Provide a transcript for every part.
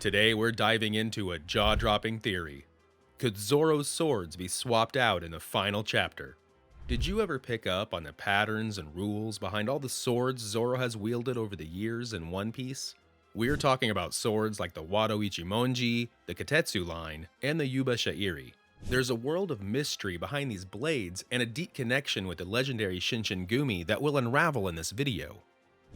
Today we're diving into a jaw-dropping theory. Could Zoro's swords be swapped out in the final chapter? Did you ever pick up on the patterns and rules behind all the swords Zoro has wielded over the years in One Piece? We're talking about swords like the Wado Ichimonji, the Kitetsu line, and the Yubashiri. There's a world of mystery behind these blades and a deep connection with the legendary Shinsengumi that will unravel in this video.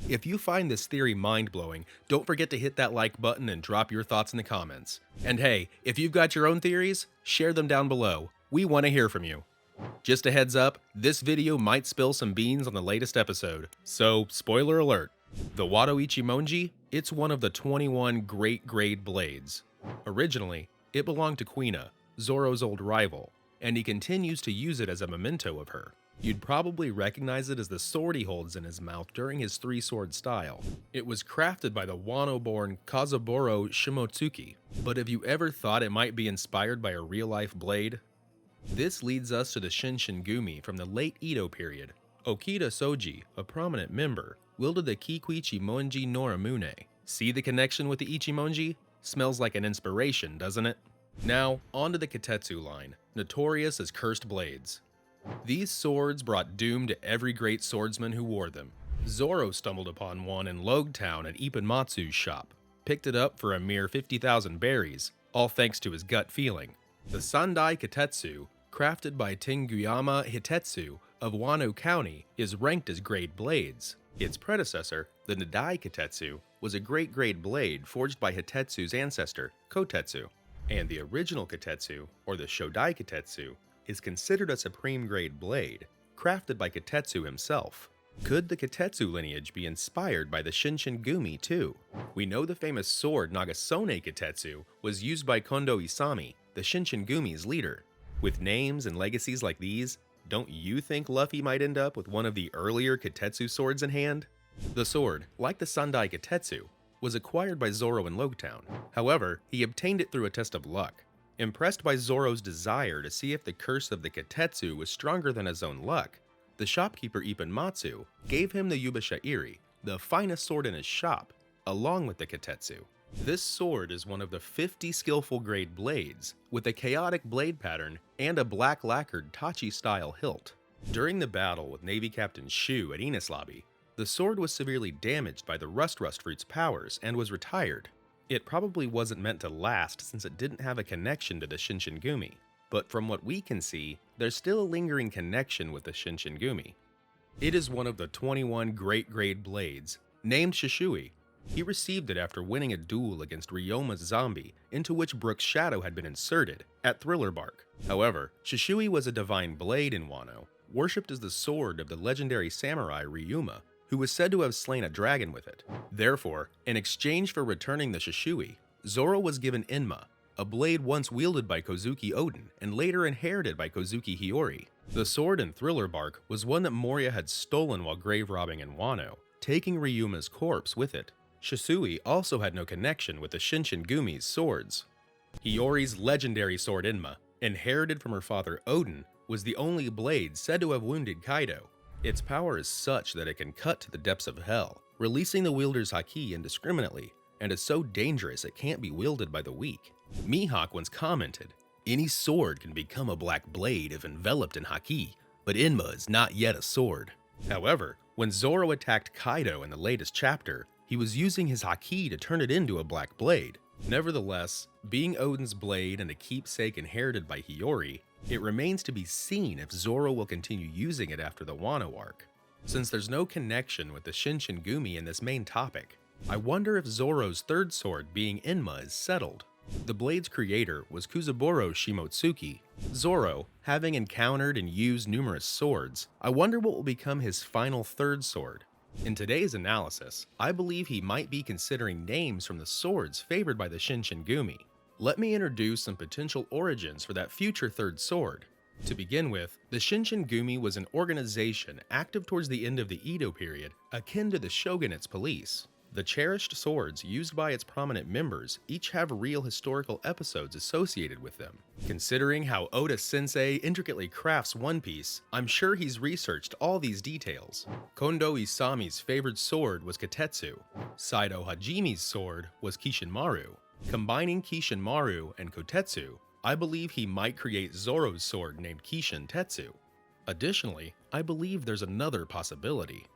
If you find this theory mind-blowing, don't forget to hit that like button and drop your thoughts in the comments. And hey, if you've got your own theories, share them down below. We want to hear from you. Just a heads up, this video might spill some beans on the latest episode, so spoiler alert. The Wado Ichimonji, it's one of the 21 great grade blades. Originally, it belonged to Kuina, Zoro's old rival, and he continues to use it as a memento of her. You'd probably recognize it as the sword he holds in his mouth during his three-sword style. It was crafted by the Wano-born Kazaburo Shimotsuki, but have you ever thought it might be inspired by a real-life blade? This leads us to the Shinsengumi from the late Edo period. Okita Soji, a prominent member, wielded the Ichimonji Noramune. See the connection with the Ichimonji? Smells like an inspiration, doesn't it? Now, onto the Kitetsu line, notorious as cursed blades. These swords brought doom to every great swordsman who wore them. Zoro stumbled upon one in Town at Ippon-matsu's shop, picked it up for a mere 50,000 berries, all thanks to his gut feeling. The Sandai Kitetsu, crafted by Tenguyama Hitetsu of Wano County, is ranked as grade blades. Its predecessor, the Nadai Kitetsu, was a great grade blade forged by Hitetsu's ancestor, Kotetsu. And the original Kitetsu, or the Shodai Kitetsu, is considered a supreme grade blade, crafted by Kitetsu himself. Could the Kitetsu lineage be inspired by the Shinsengumi too? We know the famous sword Nagasone Kitetsu was used by Kondo Isami, the Shinsengumi's leader. With names and legacies like these, don't you think Luffy might end up with one of the earlier Kitetsu swords in hand? The sword, like the Sandai Kitetsu, was acquired by Zoro in Town. However, he obtained it through a test of luck. Impressed by Zoro's desire to see if the curse of the Kitetsu was stronger than his own luck, the shopkeeper Ippon-matsu gave him the Yubashiri, the finest sword in his shop, along with the Kitetsu. This sword is one of the 50 skillful grade blades, with a chaotic blade pattern and a black lacquered Tachi-style hilt. During the battle with Navy Captain Shu at Enies Lobby, the sword was severely damaged by the Rust Fruit's powers and was retired. It probably wasn't meant to last since it didn't have a connection to the Shinsengumi, but from what we can see, there's still a lingering connection with the Shinsengumi. It is one of the 21 great grade blades, named Shishui. He received it after winning a duel against Ryoma's zombie, into which Brook's shadow had been inserted, at Thriller Bark. However, Shishui was a divine blade in Wano, worshipped as the sword of the legendary samurai Ryoma, who was said to have slain a dragon with it. Therefore, in exchange for returning the Shishui, Zoro was given Enma, a blade once wielded by Kozuki Oden and later inherited by Kozuki Hiyori. The sword in Thriller Bark was one that Moria had stolen while grave robbing in Wano, taking Ryoma's corpse with it. Shisui also had no connection with the Shinsengumi's swords. Hiyori's legendary sword Enma, inherited from her father Oden, was the only blade said to have wounded Kaido. Its power is such that it can cut to the depths of hell, releasing the wielder's haki indiscriminately, and is so dangerous it can't be wielded by the weak. Mihawk once commented, "Any sword can become a black blade if enveloped in haki, but Enma is not yet a sword." However, when Zoro attacked Kaido in the latest chapter, he was using his haki to turn it into a black blade. Nevertheless, being Oden's blade and a keepsake inherited by Hiyori, it remains to be seen if Zoro will continue using it after the Wano arc. Since there's no connection with the Shinsengumi in this main topic, I wonder if Zoro's third sword being Enma is settled. The blade's creator was Kuzaburo Shimotsuki. Zoro, having encountered and used numerous swords, I wonder what will become his final third sword. In today's analysis, I believe he might be considering names from the swords favored by the Shinsengumi. Let me introduce some potential origins for that future third sword. To begin with, the Shinsengumi was an organization active towards the end of the Edo period, akin to the shogunate's police. The cherished swords used by its prominent members each have real historical episodes associated with them. Considering how Oda-sensei intricately crafts One Piece, I'm sure he's researched all these details. Kondo Isami's favorite sword was Kitetsu. Saido Hajimi's sword was Kishinmaru. Combining Kishinmaru and Kotetsu, I believe he might create Zoro's sword named Kishin Tetsu. Additionally, I believe there's another possibility.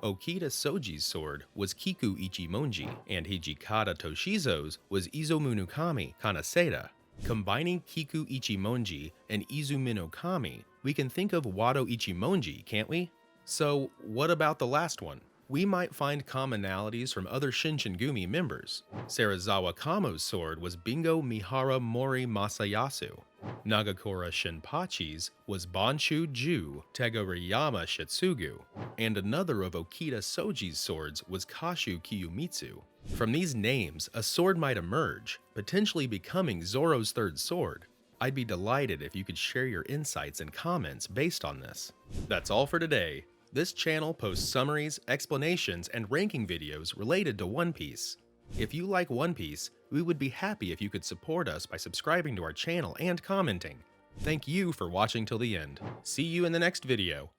Okita Soji's sword was Kiku Ichimonji, and Hijikata Toshizo's was Izomunukami Kanaseda. Combining Kiku Ichimonji and Izuminokami, we can think of Wado Ichimonji, can't we? So, what about the last one? We might find commonalities from other Shinsengumi members. Serizawa Kamo's sword was Bingo Mihara Mori Masayasu. Nagakura Shinpachi's was Bonshu Ju Tegoriyama Shitsugu, and another of Okita Soji's swords was Kashu Kiyomitsu. From these names, a sword might emerge, potentially becoming Zoro's third sword. I'd be delighted if you could share your insights and comments based on this. That's all for today. This channel posts summaries, explanations, and ranking videos related to One Piece. If you like One Piece, we would be happy if you could support us by subscribing to our channel and commenting. Thank you for watching till the end. See you in the next video.